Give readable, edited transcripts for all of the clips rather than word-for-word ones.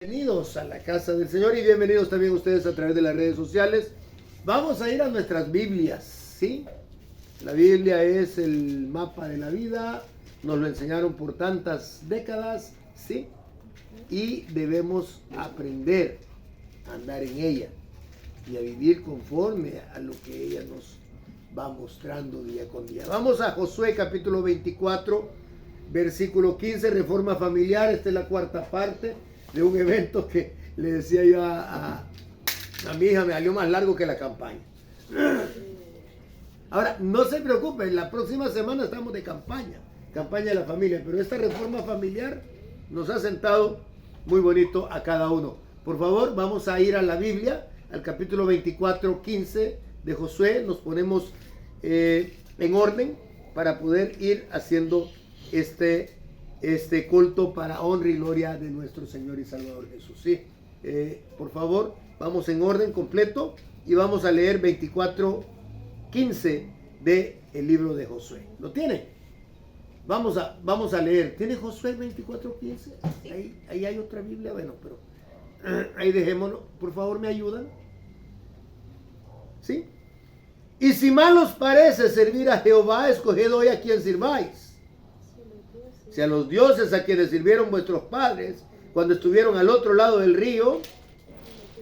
Bienvenidos a la casa del Señor y bienvenidos también ustedes a través de las redes sociales. Vamos a ir a nuestras Biblias, ¿sí? La Biblia es el mapa de la vida, nos lo enseñaron por tantas décadas, ¿sí? Y debemos aprender a andar en ella y a vivir conforme a lo que ella nos va mostrando día con día. Vamos a Josué capítulo 24, versículo 15, reforma familiar. Esta es la cuarta parte de un evento que le decía yo a mi hija, me salió más largo que la campaña. Ahora, no se preocupen, la próxima semana estamos de campaña de la familia, pero esta reforma familiar nos ha sentado muy bonito a cada uno. Por favor, vamos a ir a la Biblia, al capítulo 24, 15 de Josué. Nos ponemos en orden para poder ir haciendo este culto para honra y gloria de nuestro Señor y Salvador Jesús. Sí, por favor, vamos en orden completo y vamos a leer 24:15 de el libro de Josué. ¿Lo tiene? Vamos a leer. ¿Tiene Josué 24:15? Ahí hay otra Biblia, bueno, pero ahí dejémoslo. Por favor, ¿me ayudan? ¿Sí? Y si mal os parece servir a Jehová, escoged hoy a quien sirváis. Si a los dioses a quienes sirvieron vuestros padres cuando estuvieron al otro lado del río,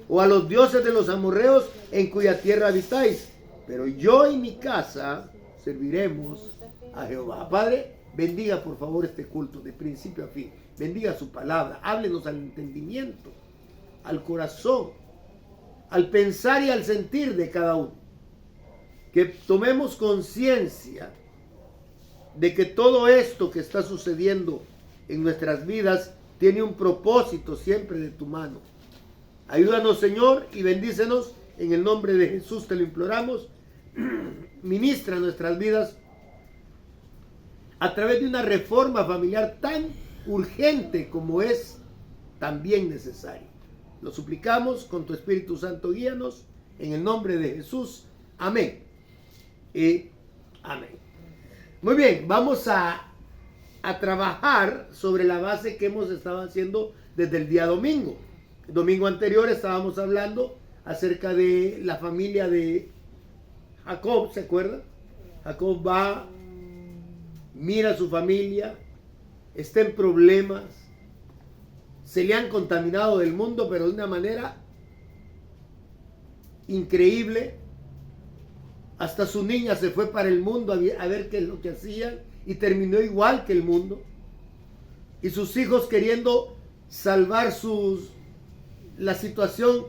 o a los dioses de los amorreos en cuya tierra habitáis, pero yo y mi casa serviremos a Jehová. Padre, bendiga por favor este culto de principio a fin. Bendiga su palabra, háblenos al entendimiento, al corazón, al pensar y al sentir de cada uno. Que tomemos conciencia de que todo esto que está sucediendo en nuestras vidas tiene un propósito siempre de tu mano. Ayúdanos, Señor, y bendícenos en el nombre de Jesús, te lo imploramos. Ministra nuestras vidas a través de una reforma familiar tan urgente como es también necesaria. Lo suplicamos con tu Espíritu Santo, guíanos en el nombre de Jesús. Amén y amén. Muy bien, vamos a trabajar sobre la base que hemos estado haciendo desde el día domingo. El domingo anterior estábamos hablando acerca de la familia de Jacob, ¿se acuerdan? Jacob va, mira a su familia, está en problemas, se le han contaminado del mundo, pero de una manera increíble. Hasta su niña se fue para el mundo a ver qué es lo que hacían y terminó igual que el mundo. Y sus hijos, queriendo salvar la situación,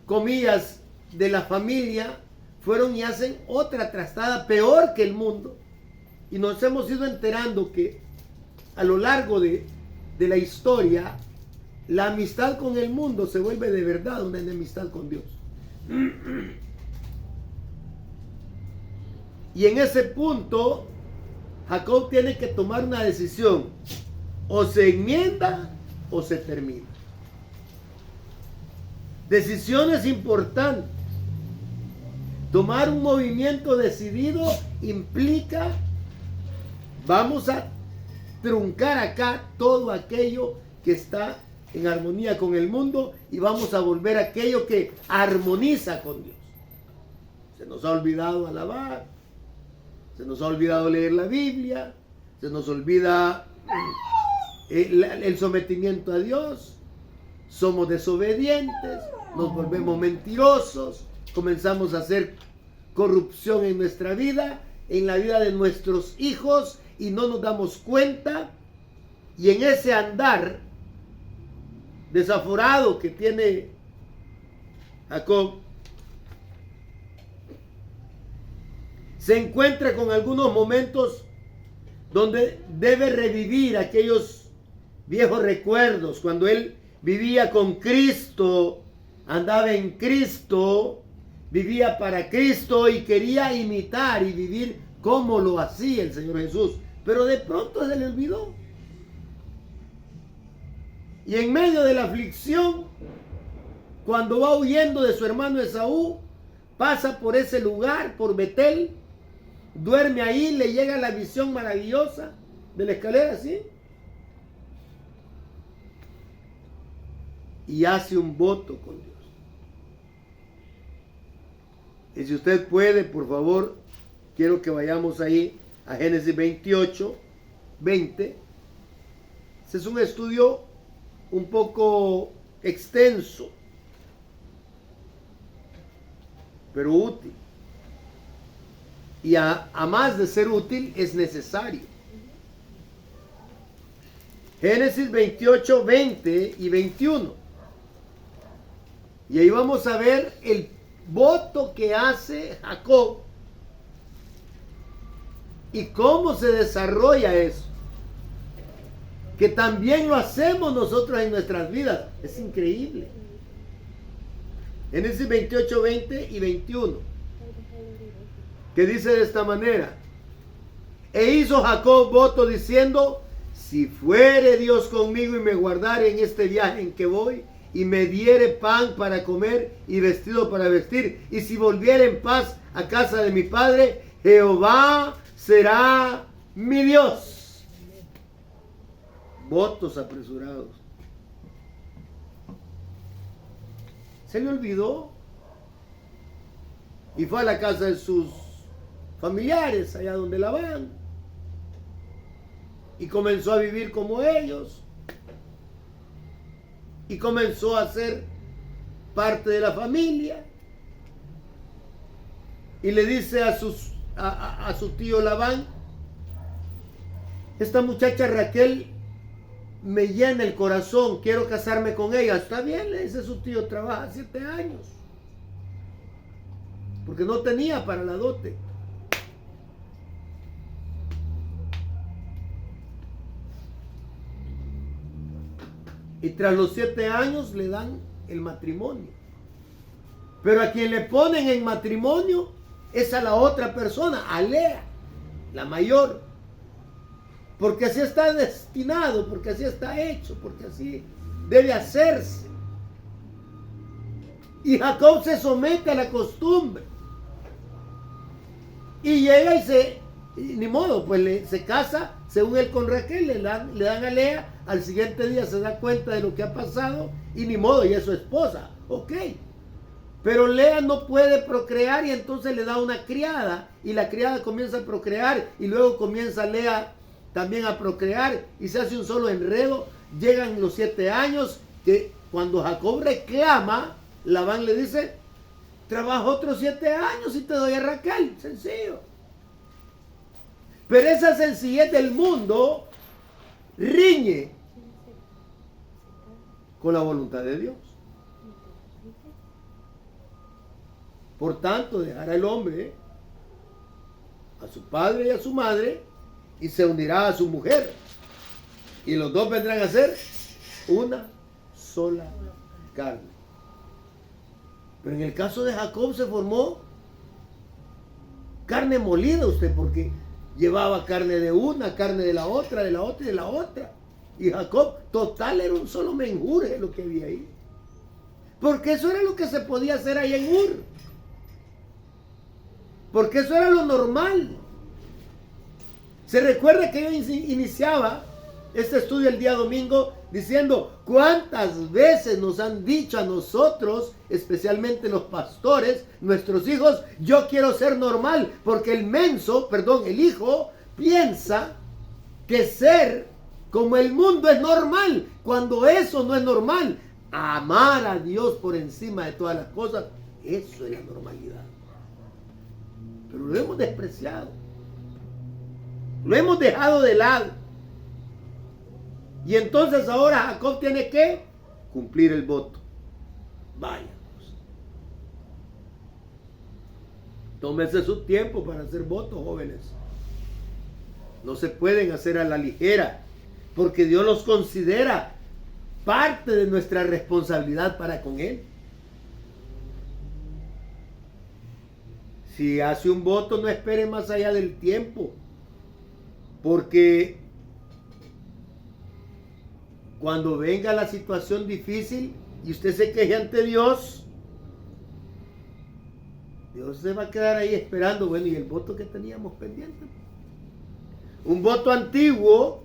comillas, de la familia, fueron y hacen otra trastada peor que el mundo. Y nos hemos ido enterando que a lo largo de la historia, la amistad con el mundo se vuelve de verdad una enemistad con Dios. Y en ese punto, Jacob tiene que tomar una decisión. O se enmienda o se termina. Decisiones importantes. Tomar un movimiento decidido implica, vamos a truncar acá todo aquello que está en armonía con el mundo y vamos a volver a aquello que armoniza con Dios. Se nos ha olvidado alabar. Se nos ha olvidado leer la Biblia, se nos olvida el sometimiento a Dios, somos desobedientes, nos volvemos mentirosos, comenzamos a hacer corrupción en nuestra vida, en la vida de nuestros hijos y no nos damos cuenta. Y en ese andar desaforado que tiene Jacob, se encuentra con algunos momentos donde debe revivir aquellos viejos recuerdos, cuando él vivía con Cristo, andaba en Cristo, vivía para Cristo y quería imitar y vivir como lo hacía el Señor Jesús, pero de pronto se le olvidó. Y en medio de la aflicción, cuando va huyendo de su hermano Esaú, pasa por ese lugar, por Betel, duerme ahí, le llega la visión maravillosa de la escalera, ¿sí? y hace un voto con Dios. Y si usted puede, por favor, quiero que vayamos ahí a Génesis 28, 20. Este es un estudio un poco extenso, pero útil. Y a más de ser útil, es necesario. Génesis 28, 20 y 21. Y ahí vamos a ver el voto que hace Jacob y cómo se desarrolla eso, que también lo hacemos nosotros en nuestras vidas. Es increíble. Génesis 28, 20 y 21, que dice de esta manera: e hizo Jacob voto diciendo: si fuere Dios conmigo y me guardare en este viaje en que voy, y me diere pan para comer y vestido para vestir, y si volviere en paz a casa de mi padre, Jehová será mi Dios. Votos apresurados. Se le olvidó y fue a la casa de sus familiares, allá donde Labán, y comenzó a vivir como ellos, y comenzó a ser parte de la familia. Y le dice a su tío Labán: esta muchacha Raquel me llena el corazón, quiero casarme con ella. Está bien, le dice su tío, trabaja 7 años, porque no tenía para la dote. Y tras los 7 años le dan el matrimonio. Pero a quien le ponen en matrimonio es a la otra persona, a Lea, la mayor. Porque así está destinado, porque así está hecho, porque así debe hacerse. Y Jacob se somete a la costumbre. Y llega y ni modo, pues se casa según él con Raquel, le dan a Lea. Al siguiente día se da cuenta de lo que ha pasado y ni modo, y es su esposa. Ok. Pero Lea no puede procrear y entonces le da una criada. Y la criada comienza a procrear y luego comienza Lea también a procrear y se hace un solo enredo. Llegan los 7 años que cuando Jacob reclama, Labán le dice: trabaja otros 7 años y te doy a Raquel. Sencillo. Pero esa sencillez del mundo riñe con la voluntad de Dios. Por tanto, dejará el hombre a su padre y a su madre y se unirá a su mujer, y los dos vendrán a ser una sola carne. Pero en el caso de Jacob se formó carne molida, porque llevaba carne de una, carne de la otra, de la otra y de la otra. Y Jacob, total, era un solo menjurje lo que había ahí. Porque eso era lo que se podía hacer ahí en Ur. Porque eso era lo normal. Se recuerda que yo iniciaba este estudio el día domingo diciendo: ¿cuántas veces nos han dicho a nosotros, especialmente los pastores, nuestros hijos, yo quiero ser normal? Porque el hijo piensa que ser como el mundo es normal, cuando eso no es normal. Amar a Dios por encima de todas las cosas, eso es la normalidad. Pero lo hemos despreciado, lo hemos dejado de lado. Y entonces ahora Jacob tiene que cumplir el voto. Vaya, tómese su tiempo para hacer votos, jóvenes. No se pueden hacer a la ligera, porque Dios los considera parte de nuestra responsabilidad para con Él. Si hace un voto, no espere más allá del tiempo, porque cuando venga la situación difícil y usted se queje ante Dios, Dios se va a quedar ahí esperando. Bueno, ¿y el voto que teníamos pendiente? Un voto antiguo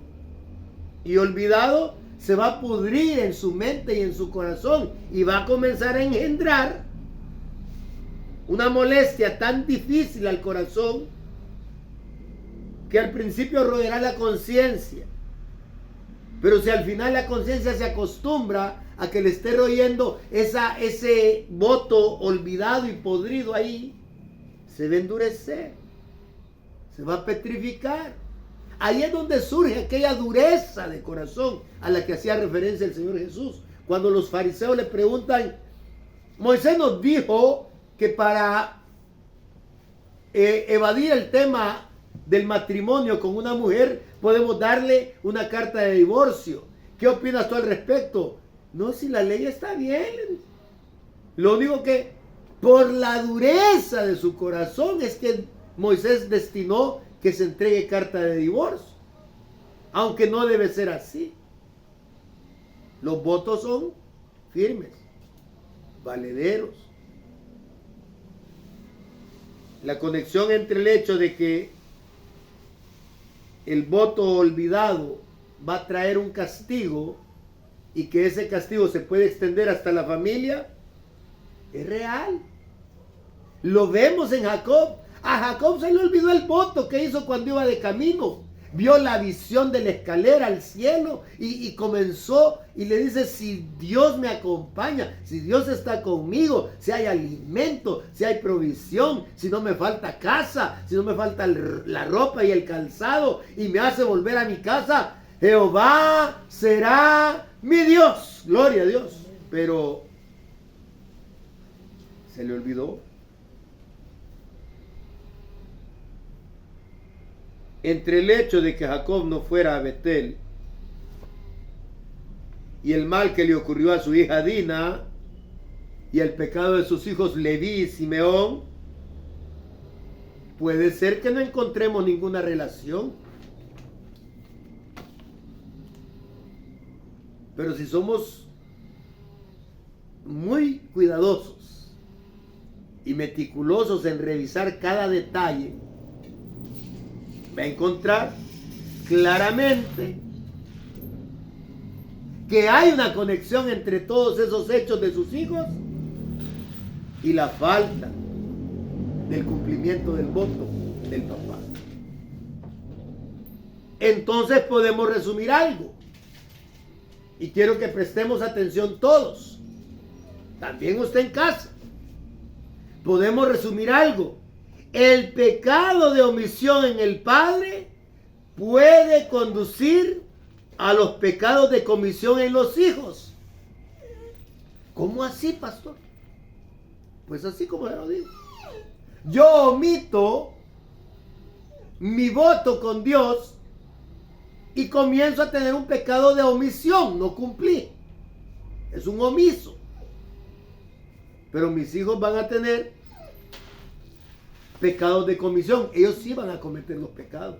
y olvidado se va a pudrir en su mente y en su corazón y va a comenzar a engendrar una molestia tan difícil al corazón que al principio roerá la conciencia. Pero si al final la conciencia se acostumbra a que le esté royendo ese voto olvidado y podrido ahí, se va a endurecer, se va a petrificar. Ahí es donde surge aquella dureza de corazón a la que hacía referencia el Señor Jesús. Cuando los fariseos le preguntan, Moisés nos dijo que para evadir el tema del matrimonio con una mujer podemos darle una carta de divorcio. ¿Qué opinas tú al respecto? No, si la ley está bien. Lo único que por la dureza de su corazón es que Moisés destinó que se entregue carta de divorcio, aunque no debe ser así. Los votos son firmes, valederos. La conexión entre el hecho de que el voto olvidado va a traer un castigo y que ese castigo se puede extender hasta la familia es real. Lo vemos en Jacob. A Jacob se le olvidó el voto que hizo cuando iba de camino. Vio la visión de la escalera al cielo y comenzó y le dice, si Dios me acompaña, si Dios está conmigo, si hay alimento, si hay provisión, si no me falta casa, si no me falta la ropa y el calzado y me hace volver a mi casa, Jehová será mi Dios. Gloria a Dios. Pero se le olvidó. Entre el hecho de que Jacob no fuera a Betel y el mal que le ocurrió a su hija Dina y el pecado de sus hijos Leví y Simeón, puede ser que no encontremos ninguna relación. Pero si somos muy cuidadosos y meticulosos en revisar cada detalle, va a encontrar claramente que hay una conexión entre todos esos hechos de sus hijos y la falta del cumplimiento del voto del papá. Entonces podemos resumir algo, y quiero que prestemos atención todos, también usted en casa. Podemos resumir algo. El pecado de omisión en el padre puede conducir a los pecados de comisión en los hijos. ¿Cómo así, pastor? Pues así como ya lo digo. Yo omito mi voto con Dios y comienzo a tener un pecado de omisión. No cumplí. Es un omiso. Pero mis hijos van a tener pecados de comisión. Ellos sí van a cometer los pecados.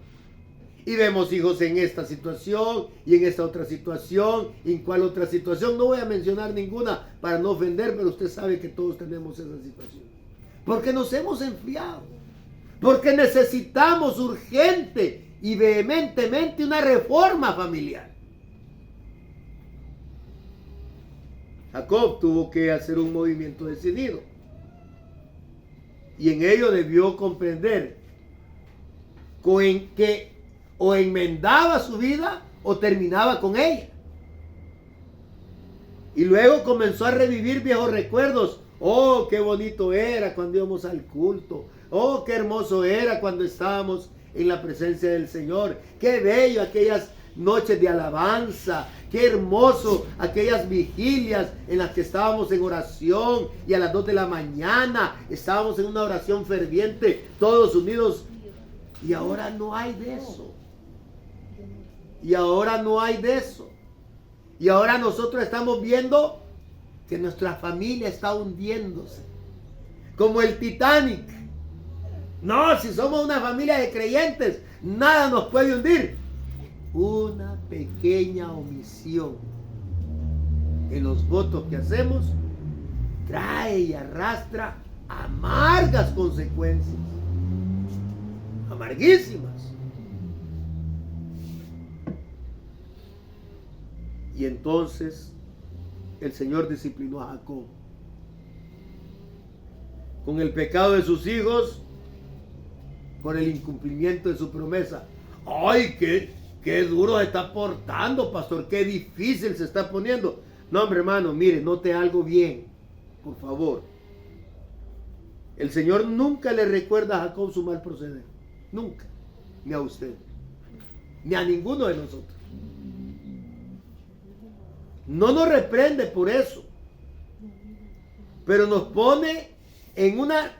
Y vemos hijos en esta situación y en esta otra situación. ¿Y en cuál otra situación? No voy a mencionar ninguna para no ofender, pero usted sabe que todos tenemos esa situación. Porque nos hemos enfriado. Porque necesitamos urgente y vehementemente una reforma familiar. Jacob tuvo que hacer un movimiento decidido. Y en ello debió comprender que o enmendaba su vida o terminaba con ella. Y luego comenzó a revivir viejos recuerdos. Oh, qué bonito era cuando íbamos al culto. Oh, qué hermoso era cuando estábamos en la presencia del Señor. Qué bello aquellas noches de alabanza. Qué hermoso aquellas vigilias en las que estábamos en oración y a las 2 de la mañana estábamos en una oración ferviente, todos unidos. Y ahora no hay de eso. Y ahora no hay de eso. Y ahora nosotros estamos viendo que nuestra familia está hundiéndose. Como el Titanic. No, si somos una familia de creyentes, nada nos puede hundir. Una pequeña omisión en los votos que hacemos trae y arrastra amargas consecuencias. Amarguísimas. Y entonces el Señor disciplinó a Jacob. Con el pecado de sus hijos, por el incumplimiento de su promesa. ¡Ay, qué duro se está portando, pastor! ¡Qué difícil se está poniendo! No, hombre, hermano, mire, note algo bien, por favor. El Señor nunca le recuerda a Jacob su mal proceder. Nunca. Ni a usted. Ni a ninguno de nosotros. No nos reprende por eso. Pero nos pone en una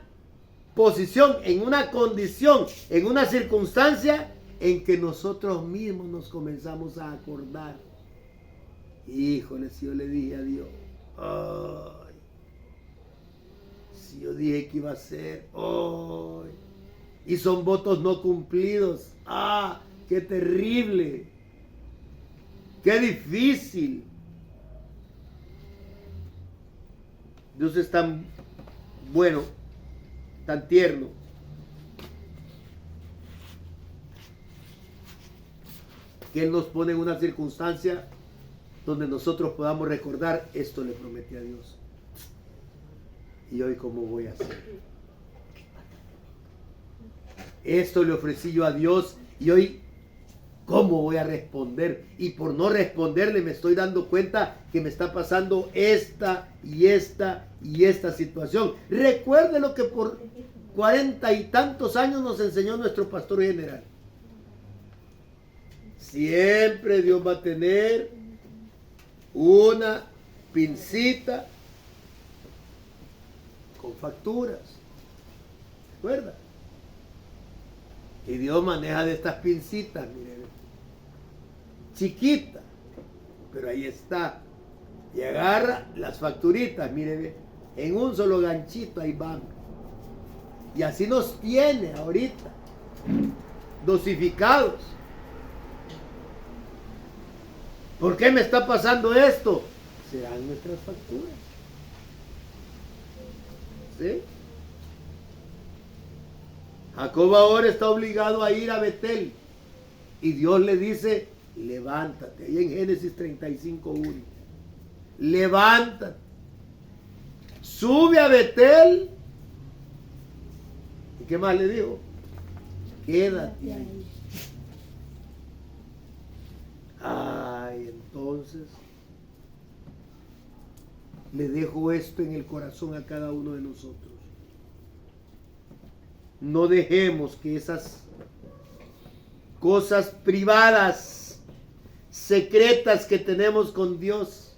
posición, en una condición, en una circunstancia en que nosotros mismos nos comenzamos a acordar. Híjole, si yo le dije a Dios, ay, si yo dije que iba a ser, ay, y son votos no cumplidos, qué terrible, qué difícil. Dios es tan bueno, tan tierno, que Él nos pone en una circunstancia donde nosotros podamos recordar, esto le prometí a Dios. ¿Y hoy cómo voy a hacer? Esto le ofrecí yo a Dios y hoy ¿cómo voy a responder? Y por no responderle me estoy dando cuenta que me está pasando esta y esta y esta situación. Recuerde lo que por 40 y tantos años nos enseñó nuestro pastor general. Siempre Dios va a tener una pincita con facturas. ¿Recuerda? Y Dios maneja de estas pincitas, miren, chiquita, pero ahí está. Y agarra las facturitas, miren, en un solo ganchito ahí van. Y así nos tiene ahorita, dosificados. ¿Por qué me está pasando esto? Serán nuestras facturas. ¿Sí? Jacob ahora está obligado a ir a Betel. Y Dios le dice, levántate. Ahí en Génesis 35:1. Levántate. Sube a Betel. ¿Y qué más le dijo? Quédate ahí. Ay, entonces le dejo esto en el corazón a cada uno de nosotros. No dejemos que esas cosas privadas, secretas que tenemos con Dios,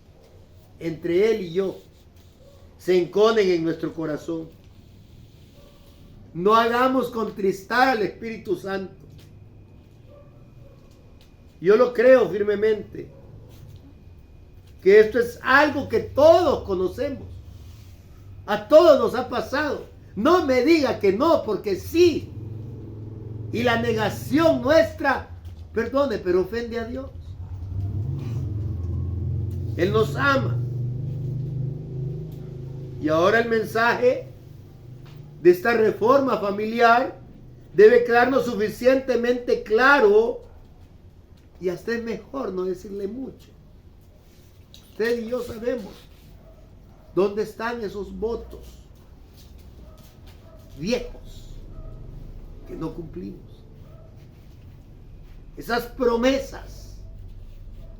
entre Él y yo, se enconen en nuestro corazón. No hagamos contristar al Espíritu Santo. Yo lo creo firmemente, que esto es algo que todos conocemos. A todos nos ha pasado. No me diga que no, porque sí. Y la negación nuestra, perdone, pero ofende a Dios. Él nos ama. Y ahora el mensaje de esta reforma familiar debe quedarnos suficientemente claro. Y hasta es mejor no decirle mucho. Usted y yo sabemos dónde están esos votos viejos que no cumplimos. Esas promesas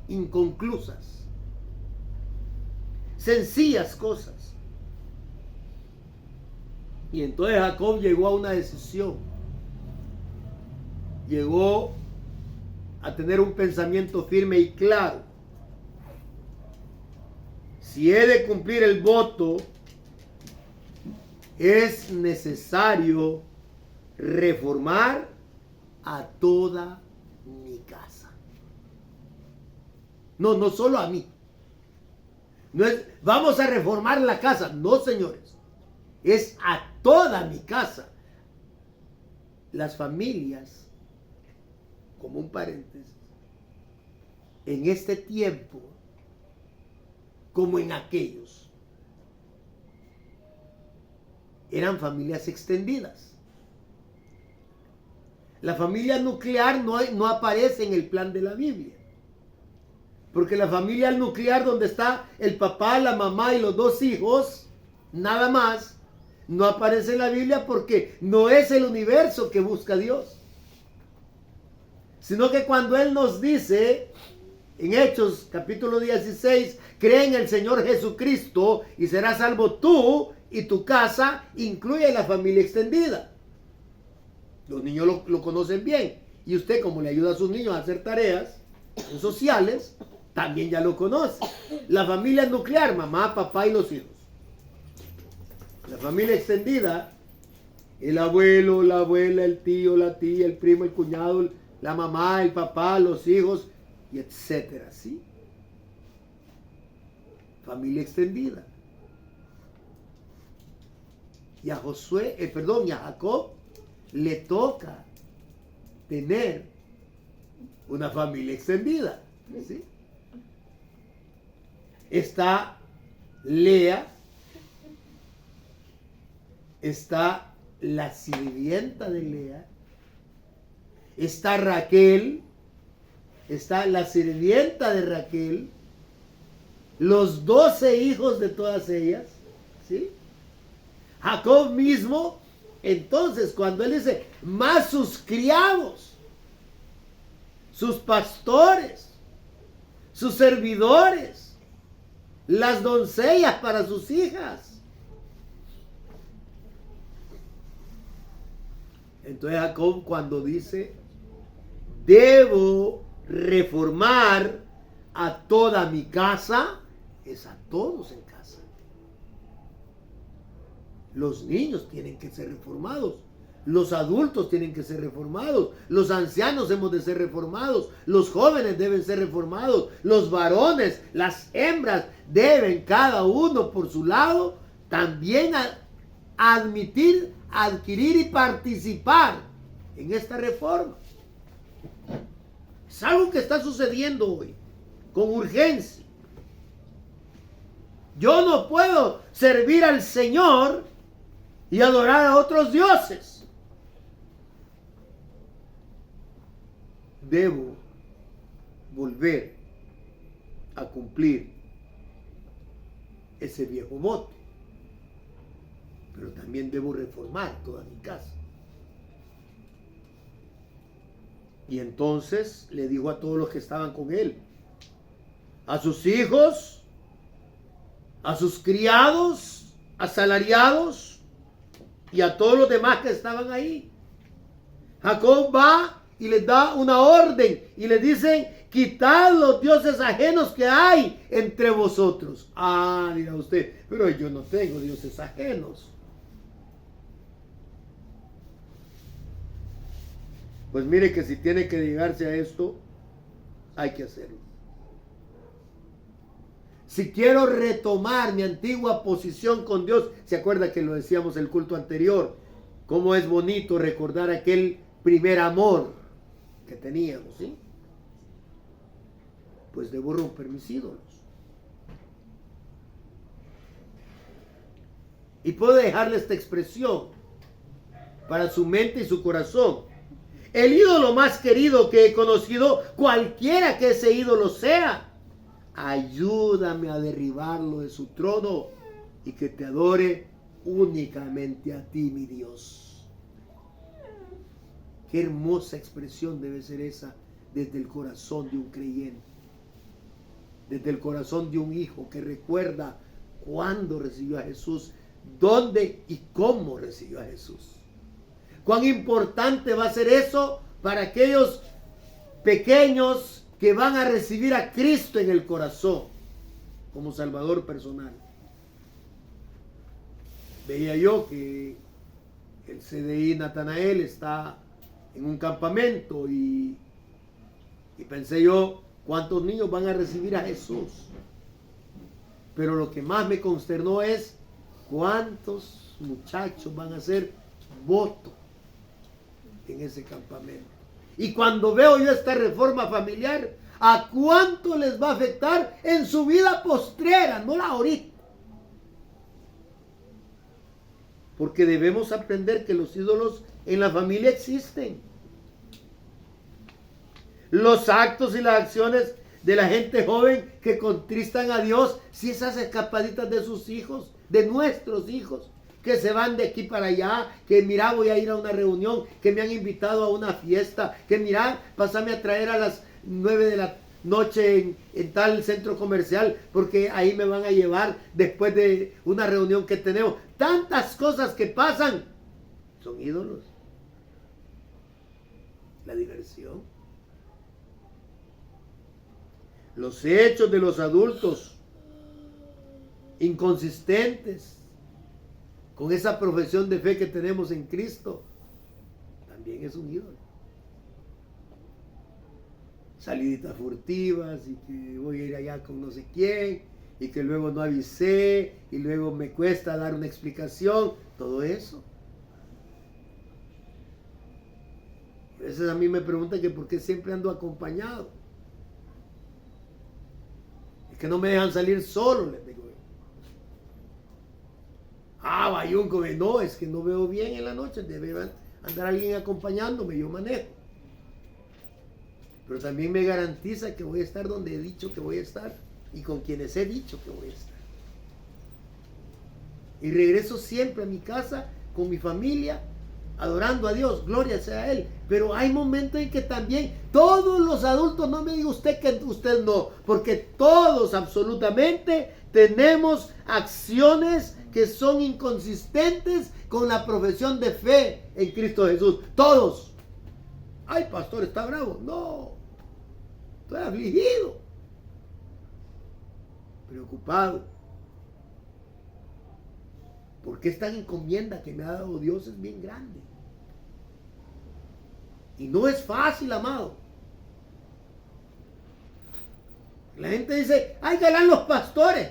inconclusas. Sencillas cosas. Y entonces Jacob llegó a una decisión. Llegó a tener un pensamiento firme y claro. Si he de cumplir el voto, es necesario reformar a toda mi casa. No solo a mí. No es, vamos a reformar la casa. No, señores. Es a toda mi casa. Las familias, como un paréntesis, en este tiempo, como en aquellos, eran familias extendidas. La familia nuclear no aparece en el plan de la Biblia, Porque la familia nuclear, donde está el papá, la mamá y los dos hijos, nada más, no aparece en la Biblia porque no es el universo que busca Dios. Sino que cuando Él nos dice, en Hechos capítulo 16, cree en el Señor Jesucristo y serás salvo tú y tu casa, incluye la familia extendida. Los niños lo conocen bien. Y usted, como le ayuda a sus niños a hacer tareas sociales, también ya lo conoce. La familia nuclear, mamá, papá y los hijos. La familia extendida, el abuelo, la abuela, el tío, la tía, el primo, el cuñado, la mamá, el papá, los hijos, y etcétera, ¿sí? Familia extendida. Y a Jacob le toca tener una familia extendida, ¿sí? Está Lea, está la sirvienta de Lea, está Raquel, está la sirvienta de Raquel, los 12 hijos de todas ellas, ¿sí? Jacob mismo, entonces, cuando él dice, más sus criados, sus pastores, sus servidores, las doncellas para sus hijas. Entonces Jacob, cuando dice, debo reformar a toda mi casa, es a todos en casa. Los niños tienen que ser reformados, los adultos tienen que ser reformados, los ancianos hemos de ser reformados, los jóvenes deben ser reformados, los varones, las hembras deben cada uno por su lado también adquirir y participar en esta reforma. Es algo que está sucediendo hoy con urgencia. Yo no puedo servir al Señor y adorar a otros dioses. Debo volver a cumplir ese viejo voto, pero también debo reformar toda mi casa. Y entonces le dijo a todos los que estaban con él, a sus hijos, a sus criados, asalariados y a todos los demás que estaban ahí. Jacob va y les da una orden y les dicen, quitad los dioses ajenos que hay entre vosotros. Ah, dirá usted, pero yo no tengo dioses ajenos. Pues mire que si tiene que llegarse a esto, hay que hacerlo. Si quiero retomar mi antigua posición con Dios, ¿se acuerda que lo decíamos el culto anterior? Cómo es bonito recordar aquel primer amor que teníamos, ¿sí? Pues debo romper mis ídolos. Y puedo dejarle esta expresión para su mente y su corazón. El ídolo más querido que he conocido, cualquiera que ese ídolo sea, ayúdame a derribarlo de su trono y que te adore únicamente a ti, mi Dios. Qué hermosa expresión debe ser esa desde el corazón de un creyente, desde el corazón de un hijo que recuerda cuándo recibió a Jesús, dónde y cómo recibió a Jesús. Cuán importante va a ser eso para aquellos pequeños que van a recibir a Cristo en el corazón como Salvador personal. Veía yo que el CDI Natanael está en un campamento y pensé yo, ¿cuántos niños van a recibir a Jesús? Pero lo que más me consternó es cuántos muchachos van a hacer voto en ese campamento. Y cuando veo yo esta reforma familiar, ¿a cuánto les va a afectar en su vida postrera? No la ahorita. Porque debemos aprender que los ídolos en la familia existen. Los actos y las acciones de la gente joven que contristan a Dios, si esas escapaditas de sus hijos, de nuestros hijos, que se van de aquí para allá, que mira, voy a ir a una reunión, que me han invitado a una fiesta, que mira, pásame a traer a las 9 de la noche en tal centro comercial, porque ahí me van a llevar después de una reunión que tenemos. Tantas cosas que pasan son ídolos. La diversión. Los hechos de los adultos inconsistentes con esa profesión de fe que tenemos en Cristo también es un ídolo. Saliditas furtivas y que voy a ir allá con no sé quién y que luego no avisé y luego me cuesta dar una explicación, todo eso. A veces a mí me preguntan que por qué siempre ando acompañado. Es que no me dejan salir solo, les digo. Bayunco, no, es que no veo bien en la noche, debe andar alguien acompañándome, yo manejo. Pero también me garantiza que voy a estar donde he dicho que voy a estar y con quienes he dicho que voy a estar. Y regreso siempre a mi casa con mi familia, adorando a Dios, gloria sea a Él. Pero hay momentos en que también todos los adultos, no me diga usted que usted no, porque todos absolutamente tenemos acciones que son inconsistentes con la profesión de fe en Cristo Jesús. Todos. Ay, pastor, ¿está bravo? No. Estoy afligido. Preocupado. Porque esta encomienda que me ha dado Dios es bien grande. Y no es fácil, amado. La gente dice, ¡ay, galán los pastores!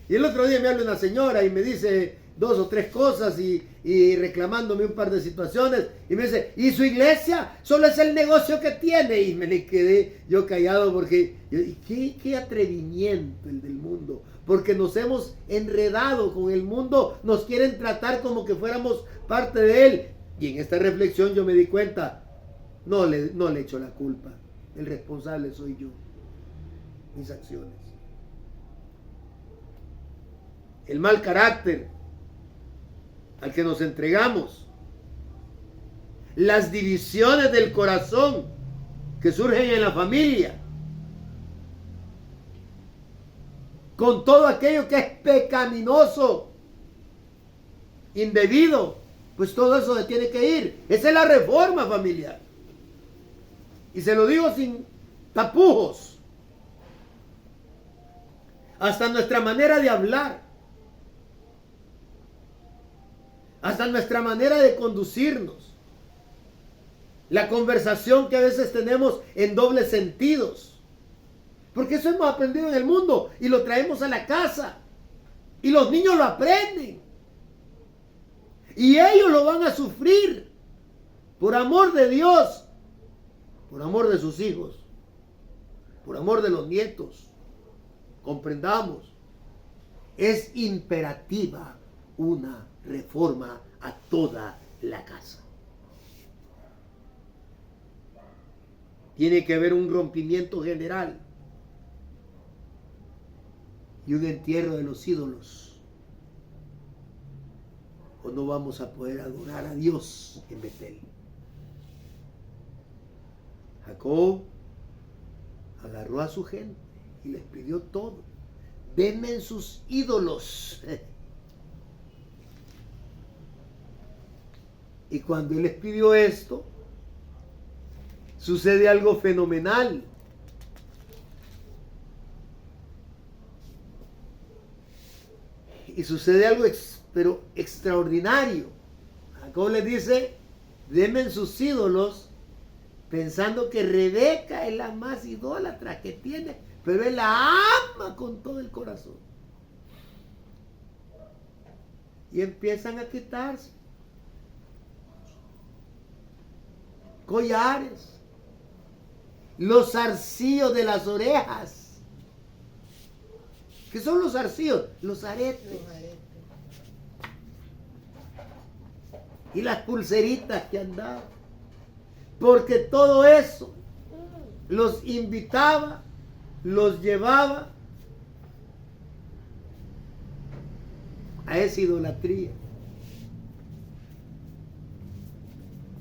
Y el otro día me habla una señora y me dice 2 o 3 cosas y reclamándome un par de situaciones. Y me dice, ¿y su iglesia? Solo es el negocio que tiene. Y me le quedé yo callado porque, ¿qué atrevimiento el del mundo? Porque nos hemos enredado con el mundo, nos quieren tratar como que fuéramos parte de él. Y en esta reflexión yo me di cuenta, no le echo la culpa. El responsable soy yo, mis acciones. El mal carácter al que nos entregamos, las divisiones del corazón que surgen en la familia, con todo aquello que es pecaminoso, indebido, pues todo eso se tiene que ir. Esa es la reforma familiar. Y se lo digo sin tapujos. Hasta nuestra manera de hablar, hasta nuestra manera de conducirnos, la conversación que a veces tenemos en dobles sentidos, porque eso hemos aprendido en el mundo y lo traemos a la casa y los niños lo aprenden y ellos lo van a sufrir por amor de Dios, por amor de sus hijos, por amor de los nietos. Comprendamos, es imperativa una reforma a toda la casa. Tiene que haber un rompimiento general y un entierro de los ídolos, o no vamos a poder adorar a Dios en Betel. Jacob agarró a su gente y les pidió todo. Denme sus ídolos. Y cuando él les pidió esto, sucede algo fenomenal. Y sucede algo pero extraordinario. Jacob les dice, denme sus ídolos, pensando que Rebeca es la más idólatra que tiene, pero él la ama con todo el corazón. Y empiezan a quitarse collares, los zarcillos de las orejas. ¿Qué son los zarcillos? Los aretes. Y las pulseritas que andaban. Porque todo eso los invitaba los llevaba a esa idolatría.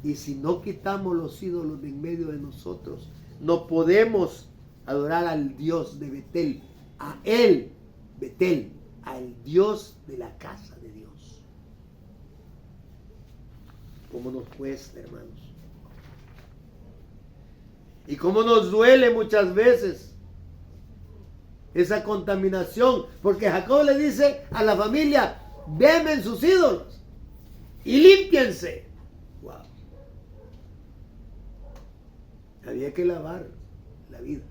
Y si no quitamos los ídolos de en medio de nosotros, no podemos adorar al Dios de Betel, a él, Betel, al Dios de la casa de Dios. ¿Cómo nos cuesta, hermanos? Y cómo nos duele muchas veces esa contaminación, porque Jacob le dice a la familia: vean sus ídolos y límpiense. Wow. Había que lavar la vida.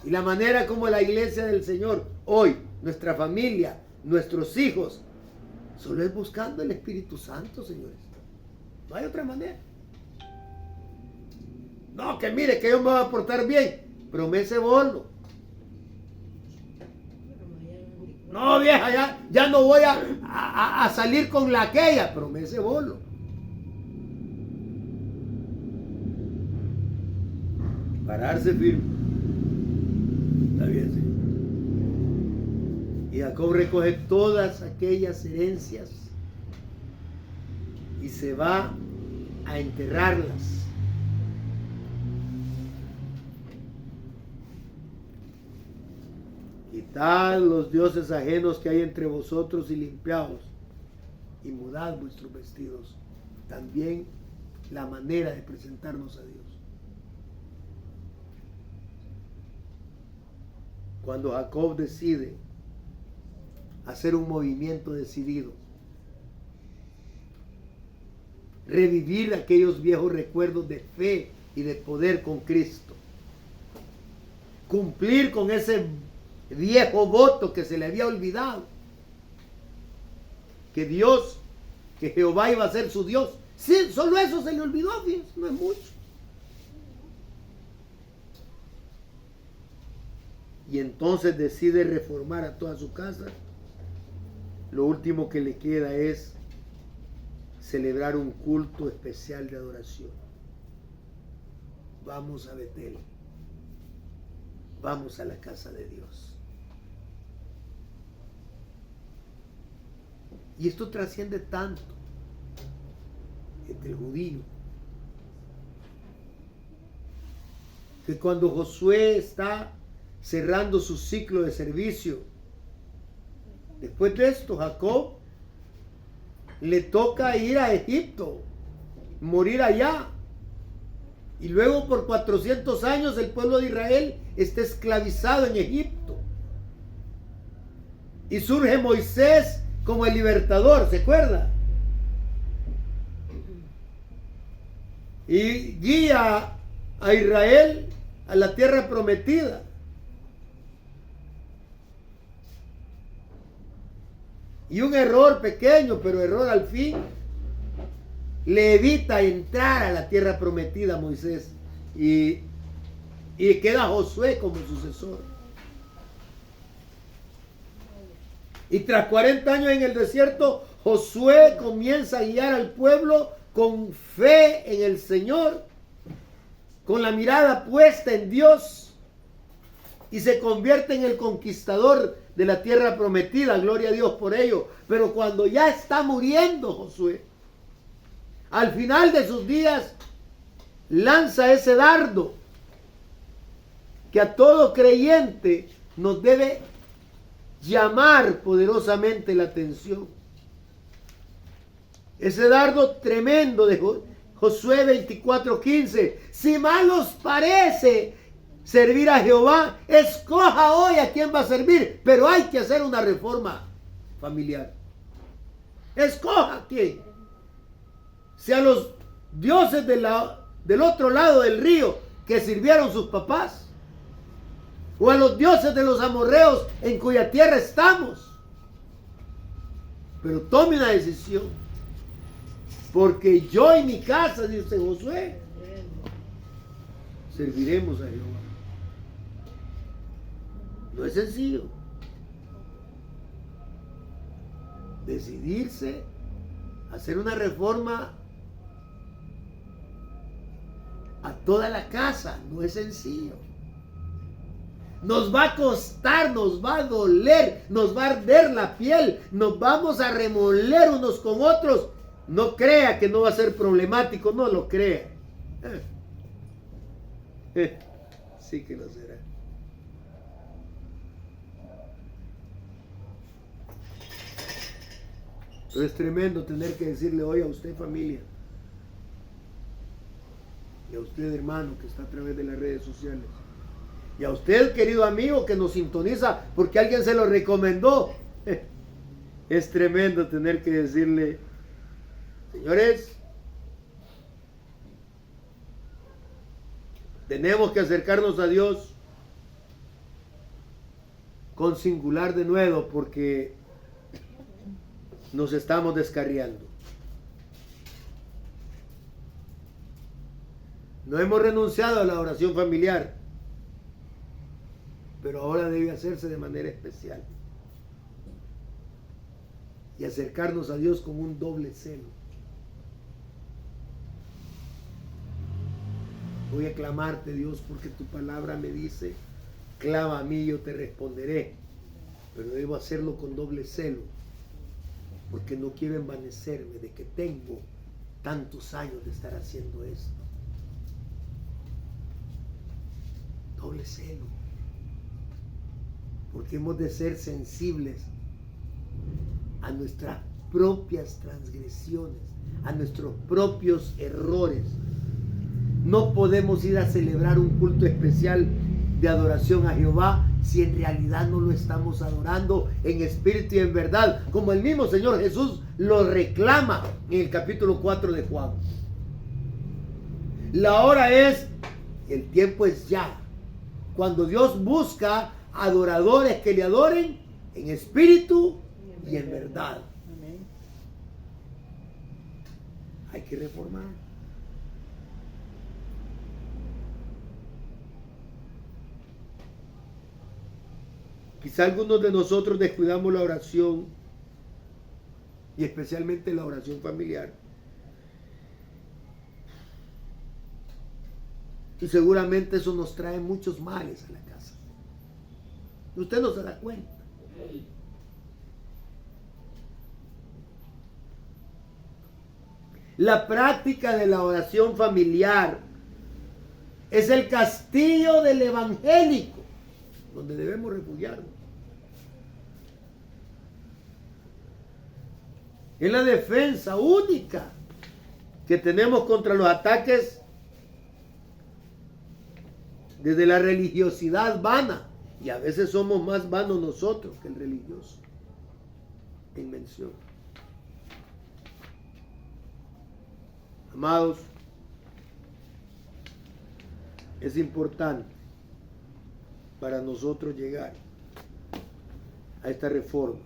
Y la manera como la iglesia del Señor hoy, nuestra familia, nuestros hijos, solo es buscando el Espíritu Santo, señores. No hay otra manera. No, que mire que yo me voy a portar bien, pero me ese bolo. No, vieja, ya no voy a salir con la aquella, pero me ese bolo. Pararse firme. Está bien, señor. Y Jacob recoge todas aquellas herencias y se va a enterrarlas. Quitad los dioses ajenos que hay entre vosotros y limpiaos, y mudad vuestros vestidos. También la manera de presentarnos a Dios. Cuando Jacob decide hacer un movimiento decidido, revivir aquellos viejos recuerdos de fe y de poder con Cristo, cumplir con ese viejo voto que se le había olvidado, que Dios, que Jehová iba a ser su Dios. Sí, solo eso se le olvidó, fíjense, no es mucho. Y entonces decide reformar a toda su casa. Lo último que le queda es celebrar un culto especial de adoración. Vamos a Betel. Vamos a la casa de Dios. Y esto trasciende tanto entre el judío, que cuando Josué está cerrando su ciclo de servicio, después de esto Jacob le toca ir a Egipto, morir allá, y luego por 400 años el pueblo de Israel está esclavizado en Egipto, y surge Moisés como el libertador, ¿se acuerda? Y guía a Israel a la tierra prometida. Y un error pequeño, pero error al fin, le evita entrar a la tierra prometida a Moisés. Y queda Josué como sucesor. Y tras 40 años en el desierto, Josué comienza a guiar al pueblo con fe en el Señor, con la mirada puesta en Dios, y se convierte en el conquistador de la tierra prometida. Gloria a Dios por ello. Pero cuando ya está muriendo Josué, al final de sus días, lanza ese dardo que a todo creyente nos debe llamar poderosamente la atención. Ese dardo tremendo de Josué 24:15. Si mal os parece servir a Jehová, escoja hoy a quién va a servir, pero hay que hacer una reforma familiar. Escoja a quién. Si a los dioses del otro lado del río que sirvieron sus papás, o a los dioses de los amorreos en cuya tierra estamos. Pero tome una decisión, porque yo y mi casa, dice Josué, serviremos a Jehová. No es sencillo decidirse a hacer una reforma a toda la casa. No es sencillo. Nos va a costar, nos va a doler, nos va a arder la piel, nos vamos a remoler unos con otros. No crea que no va a ser problemático, no lo crea. Sí que lo será. Pero es tremendo tener que decirle hoy a usted, familia, y a usted, hermano, que está a través de las redes sociales, y a usted, querido amigo, que nos sintoniza porque alguien se lo recomendó. Es tremendo tener que decirle, señores, tenemos que acercarnos a Dios con singular denuedo porque nos estamos descarriando. No hemos renunciado a la oración familiar, pero ahora debe hacerse de manera especial y acercarnos a Dios con un doble celo. Voy a clamarte, Dios, porque tu palabra me dice, clama a mí y yo te responderé, pero debo hacerlo con doble celo, porque no quiero envanecerme de que tengo tantos años de estar haciendo esto. Doble celo, porque hemos de ser sensibles a nuestras propias transgresiones, a nuestros propios errores. No podemos ir a celebrar un culto especial de adoración a Jehová si en realidad no lo estamos adorando en espíritu y en verdad, como el mismo Señor Jesús lo reclama en el capítulo 4 de Juan. La hora es, el tiempo es ya, cuando Dios busca adoradores que le adoren en espíritu y en verdad. Hay que reformar. Quizá algunos de nosotros descuidamos la oración y especialmente la oración familiar. Y seguramente eso nos trae muchos males a la casa. Usted no se da cuenta. La práctica de la oración familiar es el castillo del evangélico, donde debemos refugiarnos. Es la defensa única que tenemos contra los ataques desde la religiosidad vana. Y a veces somos más vanos nosotros que el religioso en mención. Amados, es importante para nosotros llegar a esta reforma.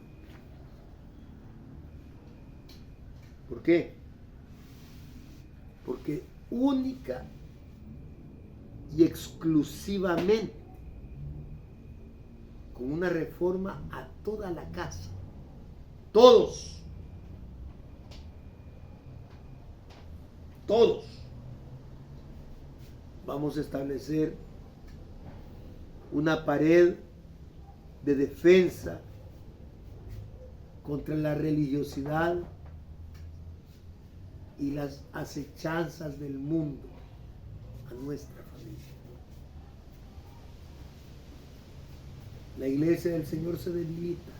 ¿Por qué? Porque única y exclusivamente con una reforma a toda la casa, todos, vamos a establecer una pared de defensa contra la religiosidad y las acechanzas del mundo a nuestra familia. La iglesia del Señor se debilita,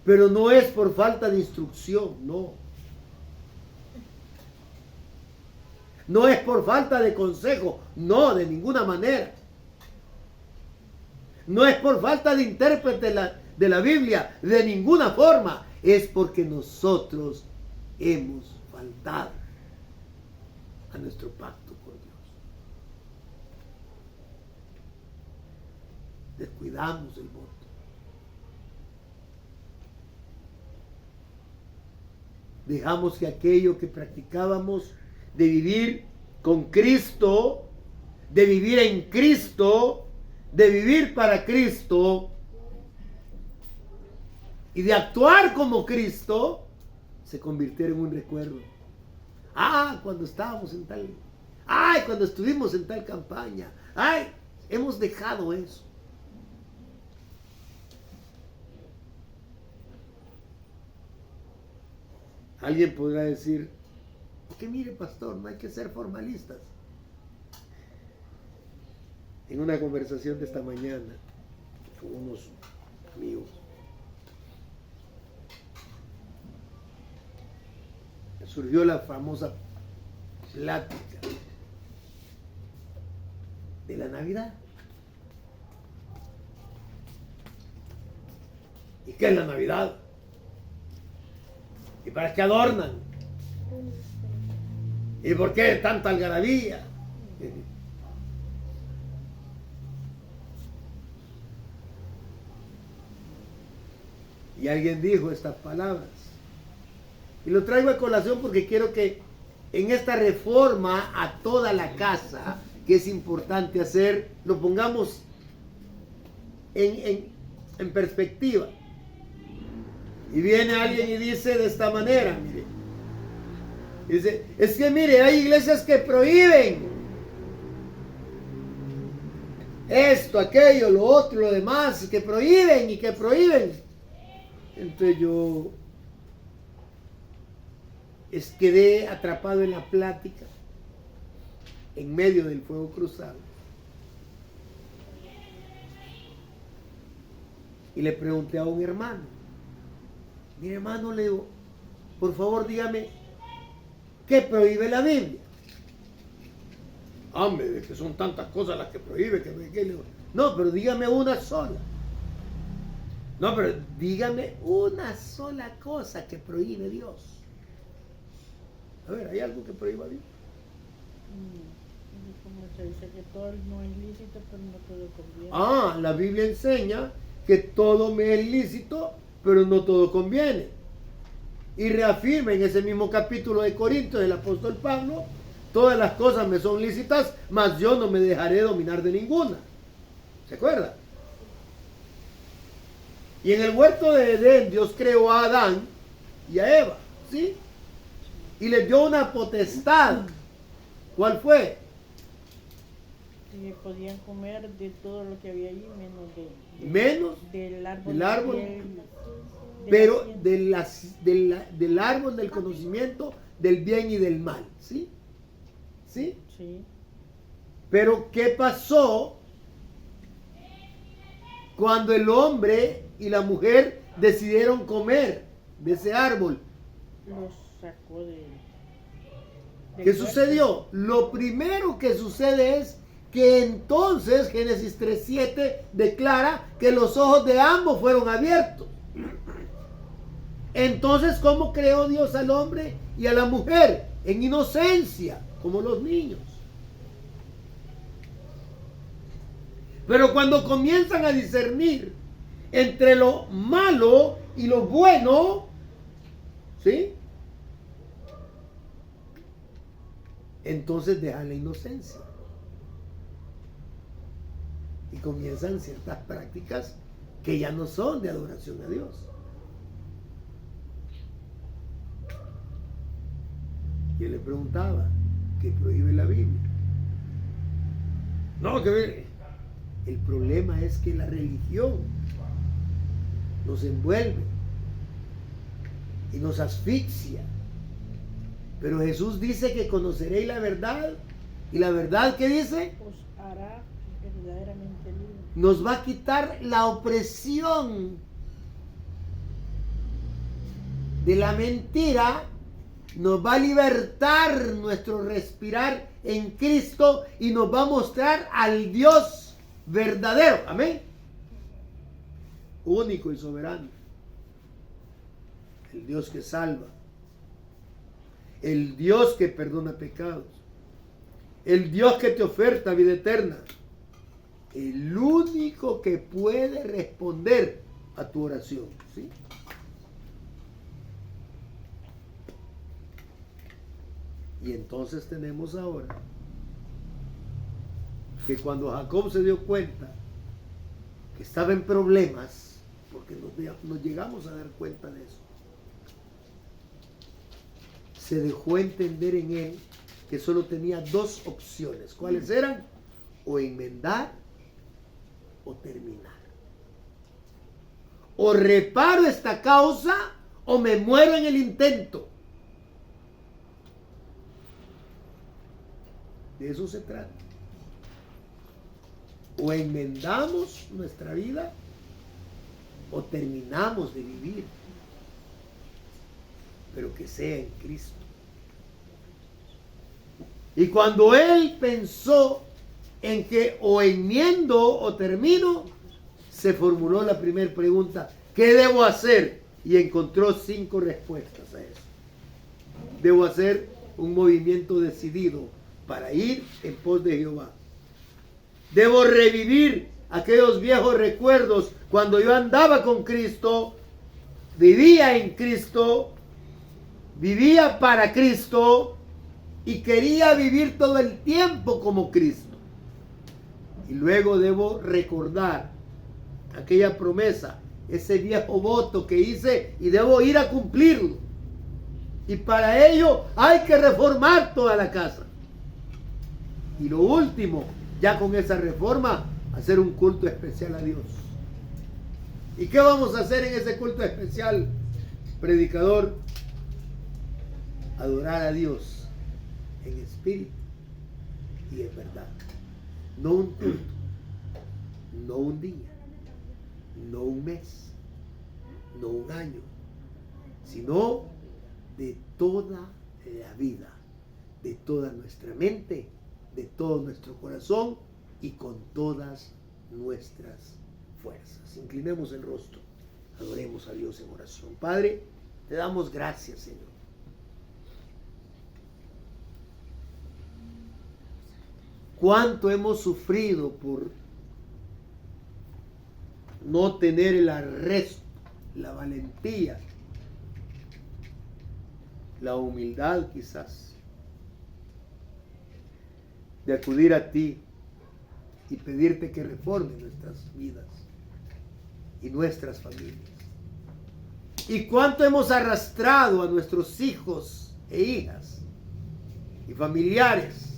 pero no es por falta de instrucción, no. No es por falta de consejo, no, de ninguna manera. No es por falta de intérprete de la Biblia, de ninguna forma. Es porque nosotros hemos faltado a nuestro pacto con Dios. Descuidamos el voto. Dejamos que aquello que practicábamos de vivir con Cristo, de vivir en Cristo, de vivir para Cristo y de actuar como Cristo, se convirtiera en un recuerdo. Cuando estábamos en tal, cuando estuvimos en tal campaña, Hemos dejado eso. Alguien podrá decir, que mire, pastor, no hay que ser formalistas. En una conversación de esta mañana con unos amigos, surgió la famosa plática de la Navidad. ¿Y qué es la Navidad? ¿Y para qué adornan? ¿Y por qué tanta algarabía? Y alguien dijo estas palabras. Y lo traigo a colación porque quiero que en esta reforma a toda la casa, que es importante hacer, lo pongamos en perspectiva. Y viene alguien y dice de esta manera, mire. Dice, es que mire, hay iglesias que prohíben esto, aquello, lo otro, lo demás, que prohíben y que prohíben. Entonces yo quedé atrapado en la plática, en medio del fuego cruzado. Y le pregunté a un hermano, mire hermano, le digo, por favor dígame, ¿qué prohíbe la Biblia? Hombre, de que son tantas cosas las que prohíbe, que le digo, no, pero dígame una sola. No, pero dígame una sola cosa que prohíbe Dios. A ver, ¿hay algo que prohíba Dios? Como se dice que todo no es lícito, pero no todo conviene. Ah, la Biblia enseña que todo me es lícito, pero no todo conviene. Y reafirma en ese mismo capítulo de Corintios el apóstol Pablo, todas las cosas me son lícitas, mas yo no me dejaré dominar de ninguna. ¿Se acuerda? Y en el huerto de Edén Dios creó a Adán y a Eva, ¿sí? Y les dio una potestad. ¿Cuál fue? Que podían comer de todo lo que había ahí, menos del árbol, pero del árbol del conocimiento del bien y del mal, ¿sí? ¿Sí? Sí. Pero ¿qué pasó cuando el hombre y la mujer decidieron comer de ese árbol? Los sacó de ¿Qué sucedió? Lo primero que sucede es que entonces Génesis 3:7 declara que los ojos de ambos fueron abiertos. Entonces, ¿cómo creó Dios al hombre y a la mujer? En inocencia, como los niños. Pero cuando comienzan a discernir entre lo malo y lo bueno, ¿sí? Entonces dejan la inocencia. Y comienzan ciertas prácticas que ya no son de adoración a Dios. Yo le preguntaba, ¿qué prohíbe la Biblia? No, que el problema es que la religión nos envuelve y nos asfixia. Pero Jesús dice que conoceréis la verdad. ¿Y la verdad qué dice? os hará verdaderamente libre. Nos va a quitar la opresión de la mentira, nos va a libertar nuestro respirar en Cristo y nos va a mostrar al Dios verdadero. Amén. Único y soberano. El Dios que salva. El Dios que perdona pecados. El Dios que te oferta vida eterna. El único que puede responder a tu oración. ¿Sí? Y entonces tenemos ahora que cuando Jacob se dio cuenta que estaba en problemas, porque nos llegamos a dar cuenta de eso, se dejó entender en él que solo tenía dos opciones. ¿Cuáles eran? O enmendar o terminar. O reparo esta causa o me muero en el intento. De eso se trata. O enmendamos nuestra vida o terminamos de vivir. Pero que sea en Cristo. Y cuando él pensó en que o enmiendo o termino, se formuló la primera pregunta: ¿qué debo hacer? Y encontró 5 respuestas a eso. Debo hacer un movimiento decidido para ir en pos de Jehová. Debo revivir aquellos viejos recuerdos cuando yo andaba con Cristo, vivía en Cristo, vivía para Cristo y quería vivir todo el tiempo como Cristo. Y luego debo recordar aquella promesa, ese viejo voto que hice, y debo ir a cumplirlo. Y para ello hay que reformar toda la casa. Y lo último, ya con esa reforma, hacer un culto especial a Dios. ¿Y qué vamos a hacer en ese culto especial, predicador? Adorar a Dios en espíritu y en verdad. No un culto, no un día, no un mes, no un año, sino de toda la vida, de toda nuestra mente, de todo nuestro corazón y con todas nuestras fuerzas. Inclinemos el rostro, adoremos a Dios en oración. Padre, te damos gracias, Señor. Cuánto hemos sufrido por no tener el arresto, la valentía, la humildad quizás, de acudir a ti y pedirte que reforme nuestras vidas y nuestras familias. Y cuánto hemos arrastrado a nuestros hijos e hijas y familiares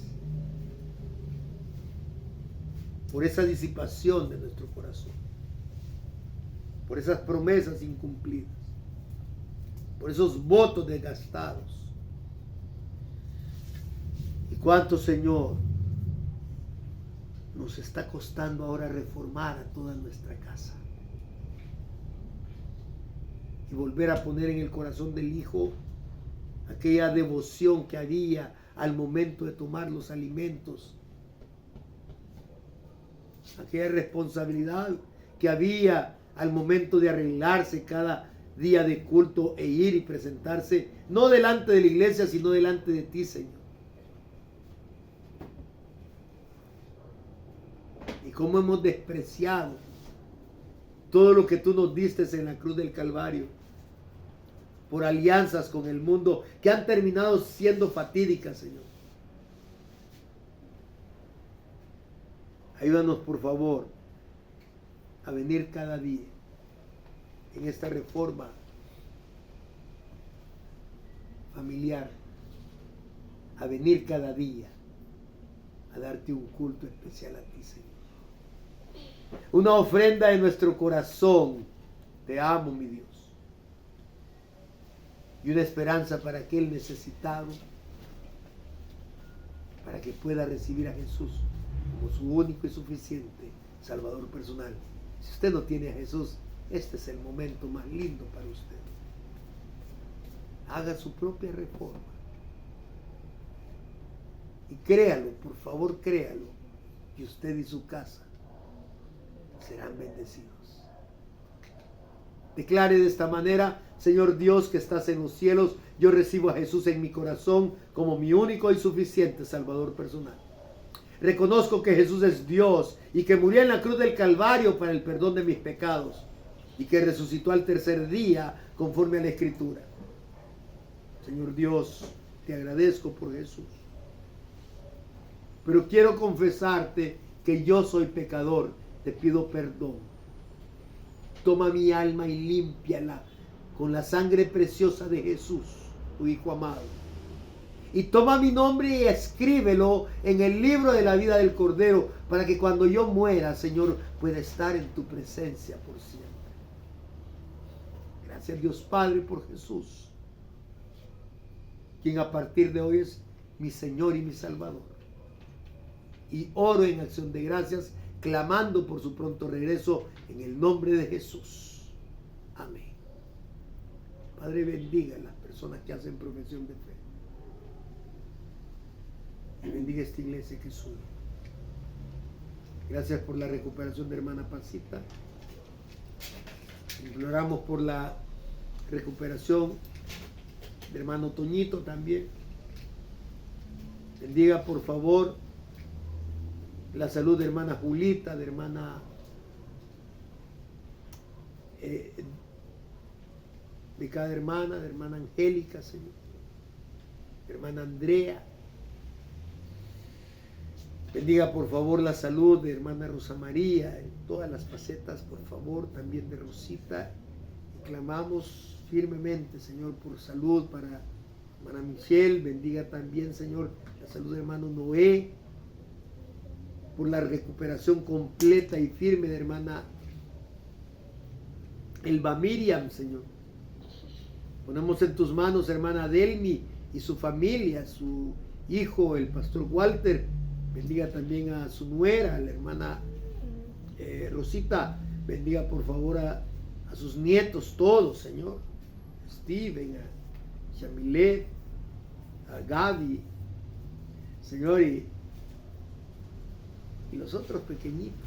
por esa disipación de nuestro corazón, por esas promesas incumplidas, por esos votos desgastados. Y cuánto, Señor, nos está costando ahora reformar a toda nuestra casa y volver a poner en el corazón del Hijo aquella devoción que había al momento de tomar los alimentos, aquella responsabilidad que había al momento de arreglarse cada día de culto e ir y presentarse, no delante de la iglesia, sino delante de ti, Señor. Y cómo hemos despreciado todo lo que tú nos diste en la cruz del Calvario por alianzas con el mundo que han terminado siendo fatídicas, Señor. Ayúdanos, por favor, a venir cada día en esta reforma familiar, a venir cada día a darte un culto especial a ti, Señor. Una ofrenda de nuestro corazón. Te amo, mi Dios. Y una esperanza para aquel necesitado, para que pueda recibir a Jesús como su único y suficiente Salvador personal. Si usted no tiene a Jesús, este es el momento más lindo para usted. Haga su propia reforma. Y créalo, por favor, créalo. Y usted y su casa serán bendecidos. Declare de esta manera: Señor Dios que estás en los cielos, yo recibo a Jesús en mi corazón como mi único y suficiente Salvador personal. Reconozco que Jesús es Dios y que murió en la cruz del Calvario para el perdón de mis pecados y que resucitó al tercer día conforme a la Escritura. Señor Dios, te agradezco por Jesús. Pero quiero confesarte que yo soy pecador. Te pido perdón. Toma mi alma y límpiala con la sangre preciosa de Jesús, tu Hijo amado. y toma mi nombre y escríbelo en el libro de la vida del Cordero, para que cuando yo muera, Señor, pueda estar en tu presencia por siempre. Gracias, Dios Padre, por Jesús, quien a partir de hoy es mi Señor y mi Salvador. Y oro en acción de gracias, clamando por su pronto regreso en el nombre de Jesús. Amén. Padre, bendiga a las personas que hacen profesión de fe. Y bendiga esta iglesia que es suya. Gracias por la recuperación de hermana Pasita. Imploramos por la recuperación de hermano Toñito también. Bendiga por favor la salud de hermana Julita, de hermana de cada hermana, de hermana Angélica, Señor, de hermana Andrea. Bendiga por favor la salud de hermana Rosa María, en todas las facetas, por favor, también de Rosita. Y clamamos firmemente, Señor, por salud para hermana Michelle. Bendiga también, Señor, la salud de hermano Noé, por la recuperación completa y firme de hermana Elba Miriam, Señor. Ponemos en tus manos, hermana Delmi y su familia, su hijo, el pastor Walter. Bendiga también a su nuera, la hermana Rosita. Bendiga por favor a sus nietos todos, Señor. Steven, a Yamilet, a Gaby, Señor, y los otros pequeñitos.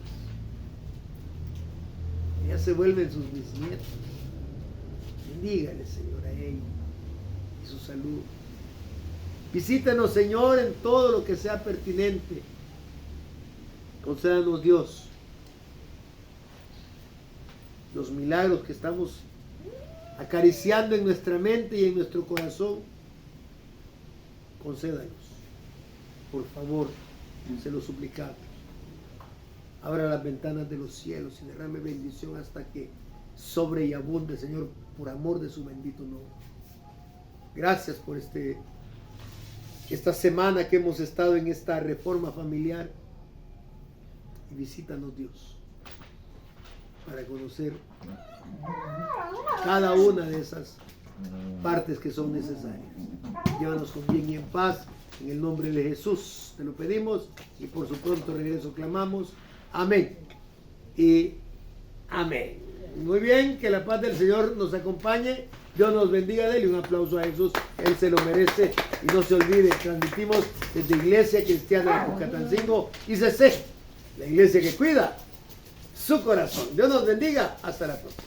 Ya se vuelven sus bisnietos. Bendígale, Señor, a ellos y su salud. Visítanos, Señor, en todo lo que sea pertinente. Concédanos, Dios, los milagros que estamos acariciando en nuestra mente y en nuestro corazón. Concédanos, por favor, se lo suplicamos. Abra las ventanas de los cielos y derrame bendición hasta que sobre y abunde, Señor, por amor de su bendito nombre. Gracias por esta semana que hemos estado en esta reforma familiar. Y visítanos, Dios, para conocer cada una de esas partes que son necesarias. Llévanos con bien y en paz, en el nombre de Jesús te lo pedimos, y por su pronto regreso clamamos. Amén y amén. Muy bien, que la paz del Señor nos acompañe. Dios nos bendiga. Dele un aplauso a Jesús, Él se lo merece. Y no se olvide, transmitimos desde Iglesia Cristiana de Cucatancingo, ICC, la iglesia que cuida su corazón. Dios nos bendiga. Hasta la próxima.